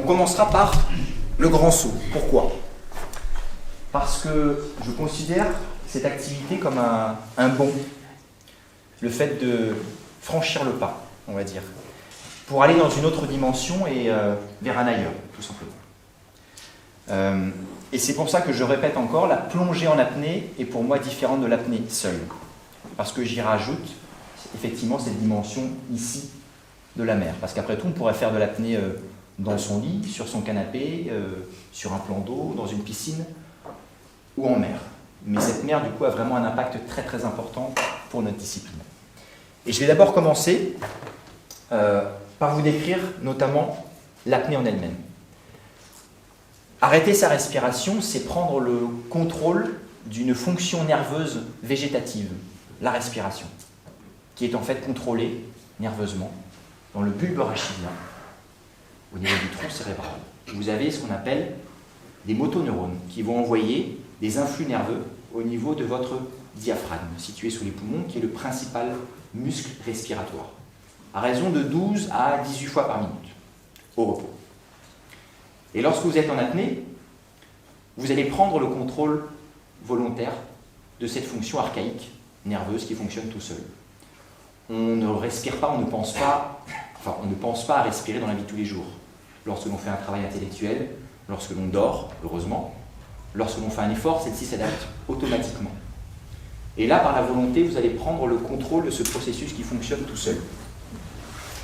On commencera par le grand saut. Pourquoi? Parce que je considère cette activité comme un bond. Le fait de franchir le pas, on va dire, pour aller dans une autre dimension et vers un ailleurs, tout simplement. Et c'est pour ça que je répète encore, la plongée en apnée est pour moi différente de l'apnée seule. Parce que j'y rajoute effectivement cette dimension ici de la mer. Parce qu'après tout, on pourrait faire de l'apnée dans son lit, sur son canapé, sur un plan d'eau, dans une piscine ou en mer. Mais cette mer, du coup, a vraiment un impact très très important pour notre discipline. Et je vais d'abord commencer par vous décrire notamment l'apnée en elle-même. Arrêter sa respiration, c'est prendre le contrôle d'une fonction nerveuse végétative, la respiration, qui est en fait contrôlée nerveusement dans le bulbe rachidien, au niveau du tronc cérébral. Vous avez ce qu'on appelle des motoneurones qui vont envoyer des influx nerveux au niveau de votre diaphragme, situé sous les poumons, qui est le principal muscle respiratoire, à raison de 12 à 18 fois par minute, au repos. Et lorsque vous êtes en apnée, vous allez prendre le contrôle volontaire de cette fonction archaïque, nerveuse, qui fonctionne tout seul. On ne respire pas, on ne pense pas à respirer dans la vie de tous les jours. Lorsque l'on fait un travail intellectuel, lorsque l'on dort, heureusement, lorsque l'on fait un effort, celle-ci s'adapte automatiquement. Et là, par la volonté, vous allez prendre le contrôle de ce processus qui fonctionne tout seul.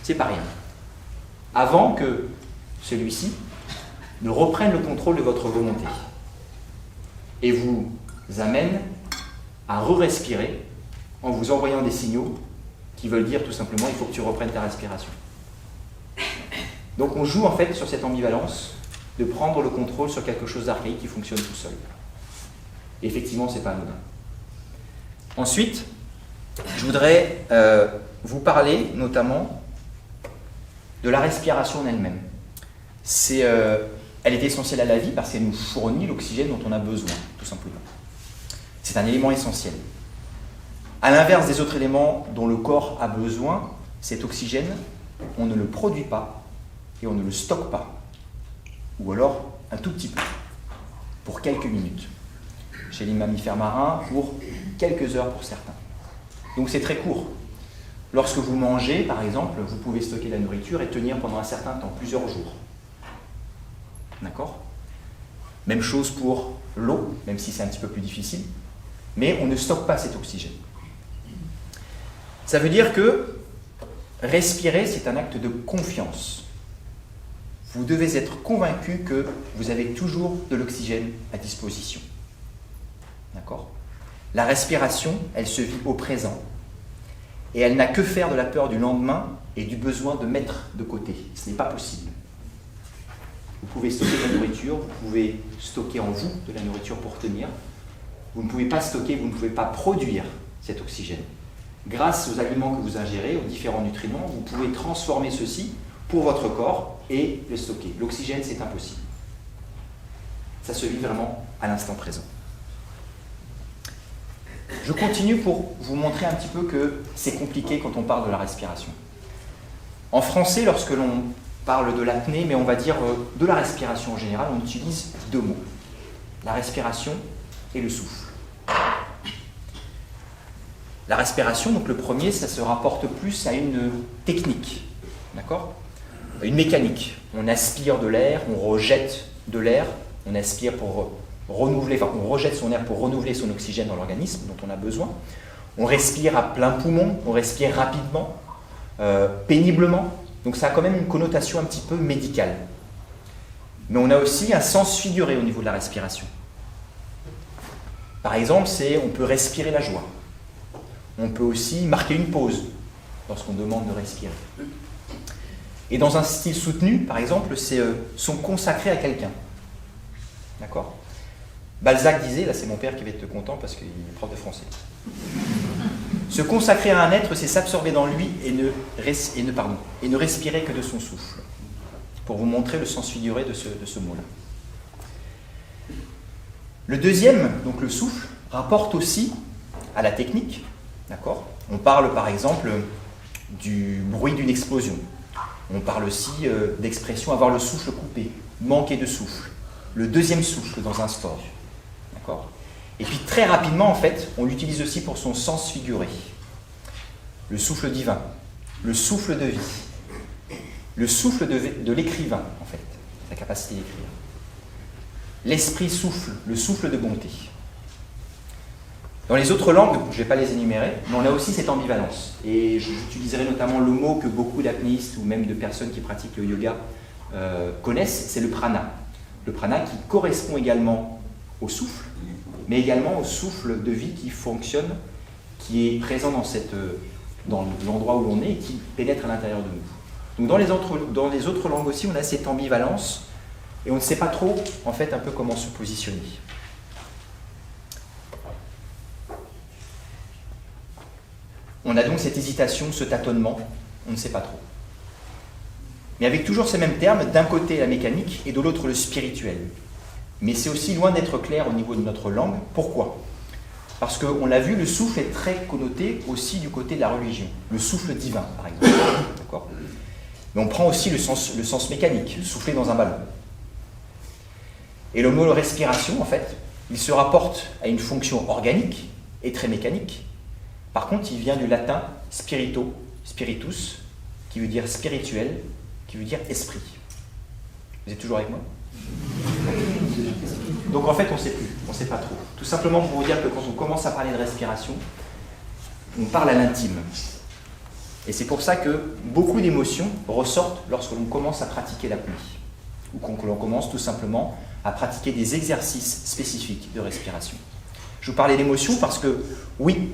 C'est pas rien. Avant que celui-ci ne reprenne le contrôle de votre volonté et vous amène à re-respirer en vous envoyant des signaux qui veulent dire tout simplement « il faut que tu reprennes ta respiration ». Donc on joue en fait sur cette ambivalence de prendre le contrôle sur quelque chose d'archaïque qui fonctionne tout seul. Et effectivement, c'est pas anodin. Ensuite, je voudrais vous parler notamment de la respiration en elle-même. Elle est essentielle à la vie parce qu'elle nous fournit l'oxygène dont on a besoin, tout simplement. C'est un élément essentiel. À l'inverse des autres éléments dont le corps a besoin, cet oxygène, on ne le produit pas et on ne le stocke pas. Ou alors un tout petit peu, pour quelques minutes. Chez les mammifères marins, pour quelques heures pour certains. Donc c'est très court. Lorsque vous mangez, par exemple, vous pouvez stocker la nourriture et tenir pendant un certain temps, plusieurs jours. D'accord? Même chose pour l'eau, même si c'est un petit peu plus difficile, mais on ne stocke pas cet oxygène. Ça veut dire que respirer, c'est un acte de confiance. Vous devez être convaincu que vous avez toujours de l'oxygène à disposition. D'accord? La respiration, elle se vit au présent. Et elle n'a que faire de la peur du lendemain et du besoin de mettre de côté. Ce n'est pas possible. Vous pouvez stocker de la nourriture, vous pouvez stocker en vous de la nourriture pour tenir. Vous ne pouvez pas stocker, vous ne pouvez pas produire cet oxygène. Grâce aux aliments que vous ingérez, aux différents nutriments, vous pouvez transformer ceci pour votre corps et le stocker. L'oxygène, c'est impossible. Ça se vit vraiment à l'instant présent. Je continue pour vous montrer un petit peu que c'est compliqué quand on parle de la respiration. En français, lorsque l'on parle de l'apnée, mais on va dire de la respiration en général, on utilise deux mots. La respiration et le souffle. La respiration, donc le premier, ça se rapporte plus à une technique, d'accord ? Une mécanique. On aspire de l'air, on rejette de l'air, on aspire pour renouveler, enfin on rejette son air pour renouveler son oxygène dans l'organisme dont on a besoin. On respire à plein poumon, on respire rapidement, péniblement. Donc ça a quand même une connotation un petit peu médicale. Mais on a aussi un sens figuré au niveau de la respiration. Par exemple, on peut respirer la joie. On peut aussi marquer une pause lorsqu'on demande de respirer. Et dans un style soutenu, par exemple, c'est sont consacrés à quelqu'un. D'accord ? Balzac disait, là c'est mon père qui va être content parce qu'il est prof de français. Se consacrer à un être, c'est s'absorber dans lui et ne respirer que de son souffle. Pour vous montrer le sens figuré de ce mot-là. Le deuxième, donc le souffle, rapporte aussi à la technique. D'accord ? On parle par exemple du bruit d'une explosion. On parle aussi d'expression avoir le souffle coupé, manquer de souffle, le deuxième souffle dans un sport. D'accord ? Et puis très rapidement, en fait, on l'utilise aussi pour son sens figuré. Le souffle divin, le souffle de vie, le souffle de l'écrivain, en fait, sa capacité d'écrire. L'esprit souffle, le souffle de bonté. Dans les autres langues, je ne vais pas les énumérer, mais on a aussi cette ambivalence. Et j'utiliserai notamment le mot que beaucoup d'apnéistes ou même de personnes qui pratiquent le yoga connaissent, c'est le prana. Le prana qui correspond également au souffle, mais également au souffle de vie qui fonctionne, qui est présent dans l'endroit où l'on est et qui pénètre à l'intérieur de nous. Donc dans les autres langues aussi, on a cette ambivalence et on ne sait pas trop, en fait, un peu comment se positionner. On a donc cette hésitation, ce tâtonnement, on ne sait pas trop. Mais avec toujours ces mêmes termes, d'un côté la mécanique et de l'autre le spirituel. Mais c'est aussi loin d'être clair au niveau de notre langue. Pourquoi ? Parce qu'on l'a vu, le souffle est très connoté aussi du côté de la religion. Le souffle divin, par exemple. D'accord ? Mais on prend aussi le sens mécanique, souffler dans un ballon. Et le mot respiration, en fait, il se rapporte à une fonction organique et très mécanique. Par contre, il vient du latin spirito, spiritus, qui veut dire spirituel, qui veut dire esprit. Vous êtes toujours avec moi ? Donc en fait, on ne sait plus, on ne sait pas trop. Tout simplement pour vous dire que quand on commence à parler de respiration, on parle à l'intime. Et c'est pour ça que beaucoup d'émotions ressortent lorsque l'on commence à pratiquer l'apnée. Ou quand l'on commence tout simplement à pratiquer des exercices spécifiques de respiration. Je vous parlais d'émotions parce que, oui,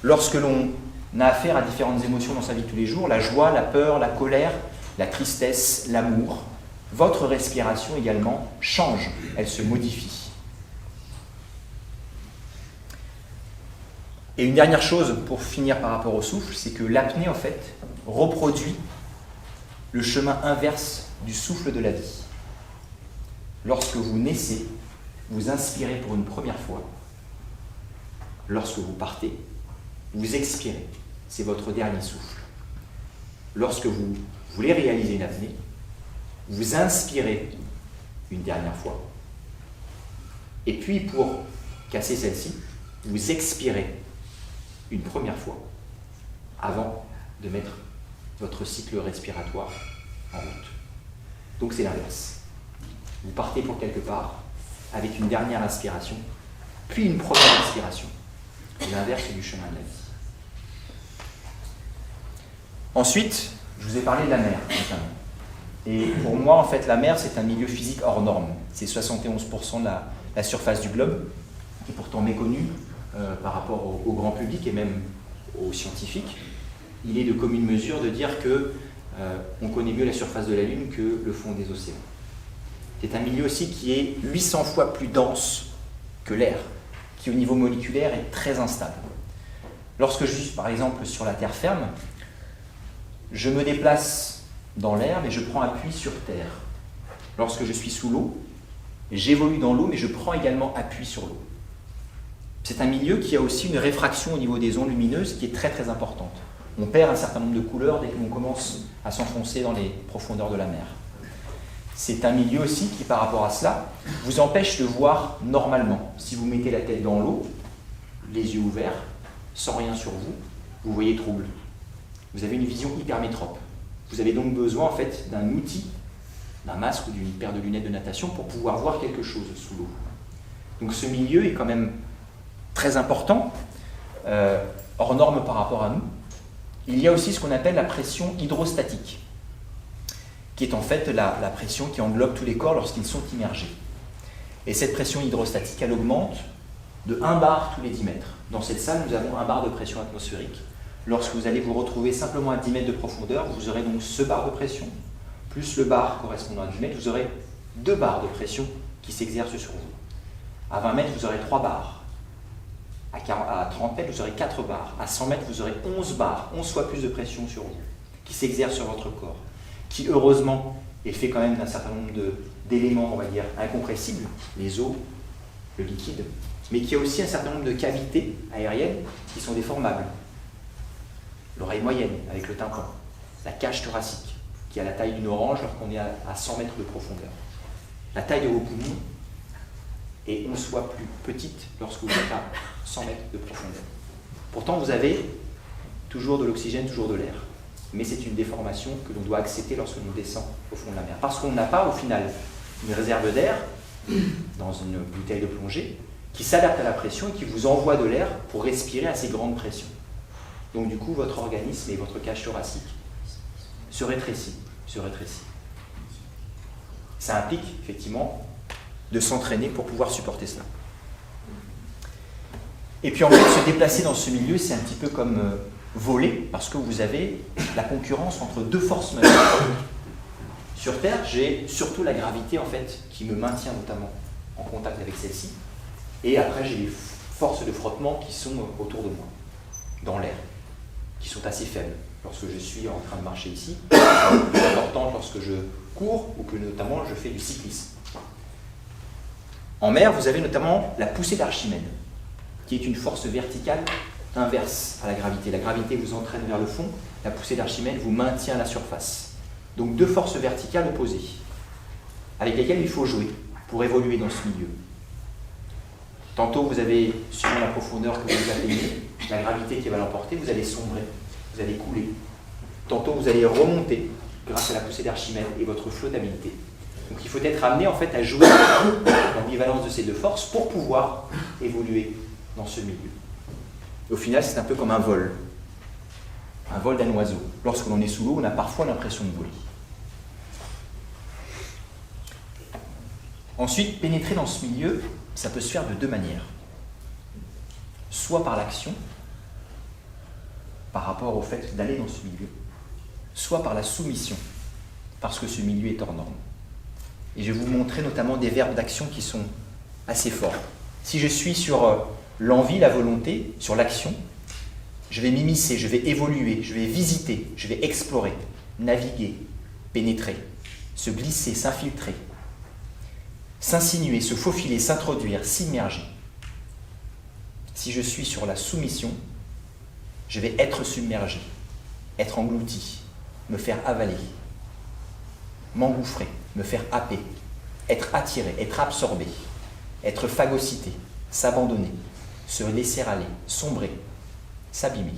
lorsque l'on a affaire à différentes émotions dans sa vie de tous les jours, la joie, la peur, la colère, la tristesse, l'amour, votre respiration également change, elle se modifie. Et une dernière chose pour finir par rapport au souffle, c'est que l'apnée en fait reproduit le chemin inverse du souffle de la vie. Lorsque vous naissez, vous inspirez pour une première fois. Lorsque vous partez, vous expirez. C'est votre dernier souffle. Lorsque vous voulez réaliser une apnée, vous inspirez une dernière fois. Et puis, pour casser celle-ci, vous expirez une première fois avant de mettre votre cycle respiratoire en route. Donc, c'est l'inverse. Vous partez pour quelque part avec une dernière inspiration, puis une première inspiration. L'inverse du chemin de la vie. Ensuite, je vous ai parlé de la mer, notamment. Et pour moi, en fait, la mer, c'est un milieu physique hors norme. C'est 71% de la surface du globe, qui est pourtant méconnu par rapport au grand public et même aux scientifiques. Il est de commune mesure de dire qu'on connaît mieux la surface de la Lune que le fond des océans. C'est un milieu aussi qui est 800 fois plus dense que l'air, qui au niveau moléculaire est très instable. Lorsque je suis par exemple sur la terre ferme, je me déplace dans l'air mais je prends appui sur terre. Lorsque je suis sous l'eau, j'évolue dans l'eau mais je prends également appui sur l'eau. C'est un milieu qui a aussi une réfraction au niveau des ondes lumineuses qui est très très importante. On perd un certain nombre de couleurs dès que l'on commence à s'enfoncer dans les profondeurs de la mer. C'est un milieu aussi qui, par rapport à cela, vous empêche de voir normalement. Si vous mettez la tête dans l'eau, les yeux ouverts, sans rien sur vous, vous voyez trouble. Vous avez une vision hypermétrope. Vous avez donc besoin en fait d'un outil, d'un masque ou d'une paire de lunettes de natation pour pouvoir voir quelque chose sous l'eau. Donc ce milieu est quand même très important, hors norme par rapport à nous. Il y a aussi ce qu'on appelle la pression hydrostatique, qui est en fait la pression qui englobe tous les corps lorsqu'ils sont immergés. Et cette pression hydrostatique, elle augmente de 1 bar tous les 10 mètres. Dans cette salle, nous avons 1 bar de pression atmosphérique. Lorsque vous allez vous retrouver simplement à 10 mètres de profondeur, vous aurez donc ce bar de pression, plus le bar correspondant à 10 mètres, vous aurez 2 barres de pression qui s'exercent sur vous. À 20 mètres, vous aurez 3 barres. À 30 mètres, vous aurez 4 barres. À 100 mètres, vous aurez 11 barres, 11 fois plus de pression sur vous, qui s'exercent sur votre corps, qui heureusement est fait quand même d'un certain nombre d'éléments, on va dire, incompressibles, les eaux, le liquide, mais qui a aussi un certain nombre de cavités aériennes qui sont déformables. L'oreille moyenne avec le tympan, la cage thoracique, qui a la taille d'une orange lorsqu'on est à 100 mètres de profondeur. La taille de vos poumons est 11 fois plus petite lorsque vous êtes à 100 mètres de profondeur. Pourtant, vous avez toujours de l'oxygène, toujours de l'air. Mais c'est une déformation que l'on doit accepter lorsque l'on descend au fond de la mer. Parce qu'on n'a pas, au final, une réserve d'air dans une bouteille de plongée qui s'adapte à la pression et qui vous envoie de l'air pour respirer à ces grandes pressions. Donc du coup, votre organisme et votre cage thoracique se rétrécit. Ça implique, effectivement, de s'entraîner pour pouvoir supporter cela. Et puis en fait, se déplacer dans ce milieu, c'est un petit peu comme voler, parce que vous avez la concurrence entre deux forces majeures. Sur Terre, j'ai surtout la gravité, en fait, qui me maintient notamment en contact avec celle-ci. Et après, j'ai les forces de frottement qui sont autour de moi, dans l'air, qui sont assez faibles. Lorsque je suis en train de marcher ici, plus importante lorsque je cours ou que notamment je fais du cyclisme. En mer, vous avez notamment la poussée d'Archimède, qui est une force verticale inverse à la gravité. La gravité vous entraîne vers le fond, la poussée d'Archimède vous maintient à la surface. Donc deux forces verticales opposées, avec lesquelles il faut jouer pour évoluer dans ce milieu. Tantôt vous avez, suivant la profondeur que vous atteignez, la gravité qui va l'emporter, vous allez sombrer, vous allez couler. Tantôt vous allez remonter grâce à la poussée d'Archimède et votre flottabilité. Donc il faut être amené en fait à jouer l'ambivalence de ces deux forces pour pouvoir évoluer dans ce milieu. Et au final, c'est un peu comme un vol d'un oiseau. Lorsque l'on est sous l'eau, on a parfois l'impression de voler. Ensuite, pénétrer dans ce milieu, ça peut se faire de deux manières. Soit par l'action, par rapport au fait d'aller dans ce milieu, soit par la soumission, parce que ce milieu est hors norme. Et je vais vous montrer notamment des verbes d'action qui sont assez forts. Si je suis sur l'envie, la volonté, sur l'action, je vais m'immiscer, je vais évoluer, je vais visiter, je vais explorer, naviguer, pénétrer, se glisser, s'infiltrer, s'insinuer, se faufiler, s'introduire, s'immerger. Si je suis sur la soumission, je vais être submergé, être englouti, me faire avaler, m'engouffrer, me faire happer, être attiré, être absorbé, être phagocyté, s'abandonner, se laisser aller, sombrer, s'abîmer.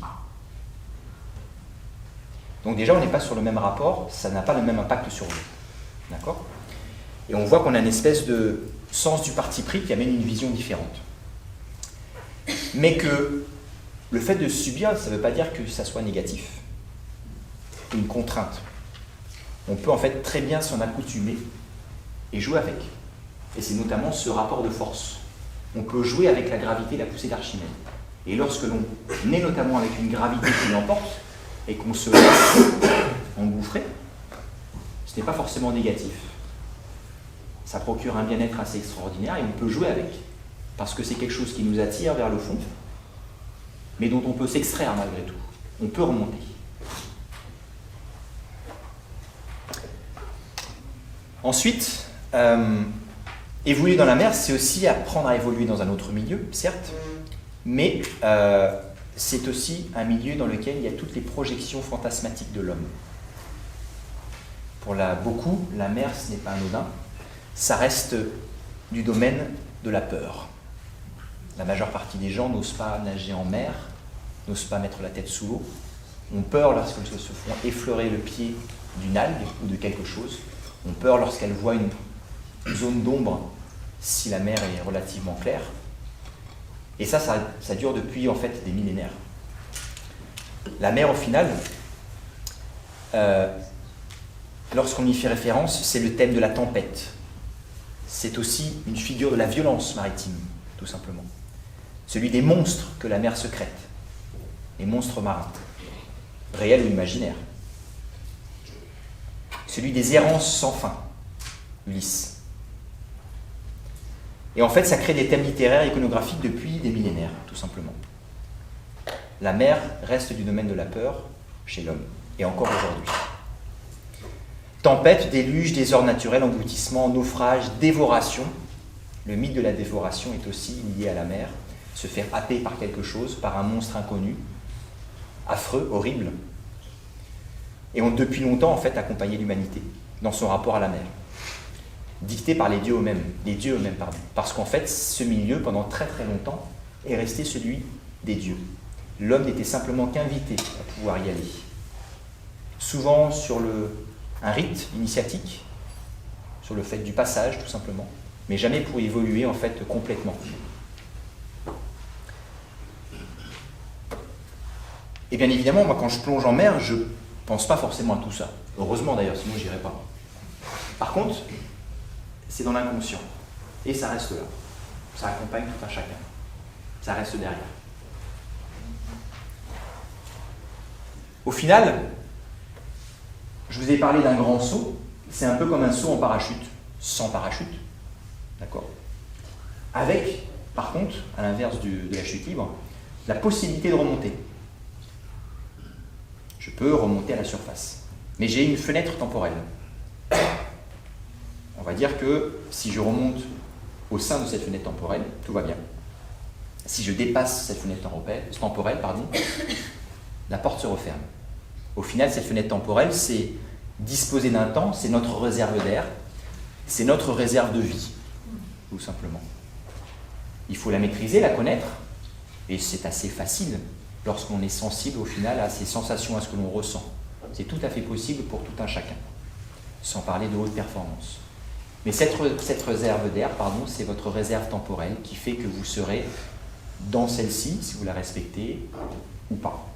Donc déjà, on n'est pas sur le même rapport, ça n'a pas le même impact sur vous. D'accord ? Et on voit qu'on a une espèce de sens du parti pris qui amène une vision différente. Mais que le fait de subir, ça ne veut pas dire que ça soit négatif. Une contrainte. On peut en fait très bien s'en accoutumer et jouer avec. Et c'est notamment ce rapport de force. On peut jouer avec la gravité, la poussée d'Archimède. Et lorsque l'on est notamment avec une gravité qui l'emporte et qu'on se laisse engouffrer, ce n'est pas forcément négatif. Ça procure un bien-être assez extraordinaire et on peut jouer avec. Parce que c'est quelque chose qui nous attire vers le fond, mais dont on peut s'extraire malgré tout. On peut remonter. Ensuite, évoluer dans la mer, c'est aussi apprendre à évoluer dans un autre milieu, certes, mais c'est aussi un milieu dans lequel il y a toutes les projections fantasmatiques de l'homme. Pour beaucoup, la mer, ce n'est pas anodin, ça reste du domaine de la peur. La majeure partie des gens n'osent pas nager en mer, n'osent pas mettre la tête sous l'eau, ont peur lorsqu'elles se font effleurer le pied d'une algue ou de quelque chose, ont peur lorsqu'elles voient une zone d'ombre si la mer est relativement claire. Et ça dure depuis en fait des millénaires. La mer, au final, lorsqu'on y fait référence, c'est le thème de la tempête. C'est aussi une figure de la violence maritime, tout simplement. Celui des monstres que la mer secrète, les monstres marins, réels ou imaginaires. Celui des errances sans fin, Ulysse. Et en fait, ça crée des thèmes littéraires et iconographiques depuis des millénaires, tout simplement. La mer reste du domaine de la peur chez l'homme, et encore aujourd'hui. Tempête, déluge, désordre naturel, engloutissement, naufrage, dévoration. Le mythe de la dévoration est aussi lié à la mer. Se faire happer par quelque chose, par un monstre inconnu, affreux, horrible. et ont depuis longtemps en fait accompagné l'humanité dans son rapport à la mer, dicté par les dieux eux-mêmes, parce qu'en fait ce milieu pendant très très longtemps est resté celui des dieux. L'homme n'était simplement qu'invité à pouvoir y aller, souvent sur un rite initiatique, sur le fait du passage tout simplement, mais jamais pour évoluer en fait complètement. Et bien évidemment, moi quand je plonge en mer, je ne pense pas forcément à tout ça. Heureusement d'ailleurs, sinon je n'irais pas. Par contre, c'est dans l'inconscient. Et ça reste là. Ça accompagne tout un chacun. Ça reste derrière. Au final, je vous ai parlé d'un grand saut. C'est un peu comme un saut en parachute, sans parachute. D'accord ? Avec, par contre, à l'inverse de la chute libre, la possibilité de remonter. Je peux remonter à la surface. Mais j'ai une fenêtre temporelle. On va dire que si je remonte au sein de cette fenêtre temporelle, tout va bien. Si je dépasse cette fenêtre temporelle, la porte se referme. Au final, cette fenêtre temporelle, c'est disposer d'un temps, c'est notre réserve d'air, c'est notre réserve de vie, tout simplement. Il faut la maîtriser, la connaître, et c'est assez facile lorsqu'on est sensible au final à ces sensations, à ce que l'on ressent. C'est tout à fait possible pour tout un chacun, sans parler de haute performance. Mais cette réserve d'air, c'est votre réserve temporelle qui fait que vous serez dans celle-ci, si vous la respectez, ou pas.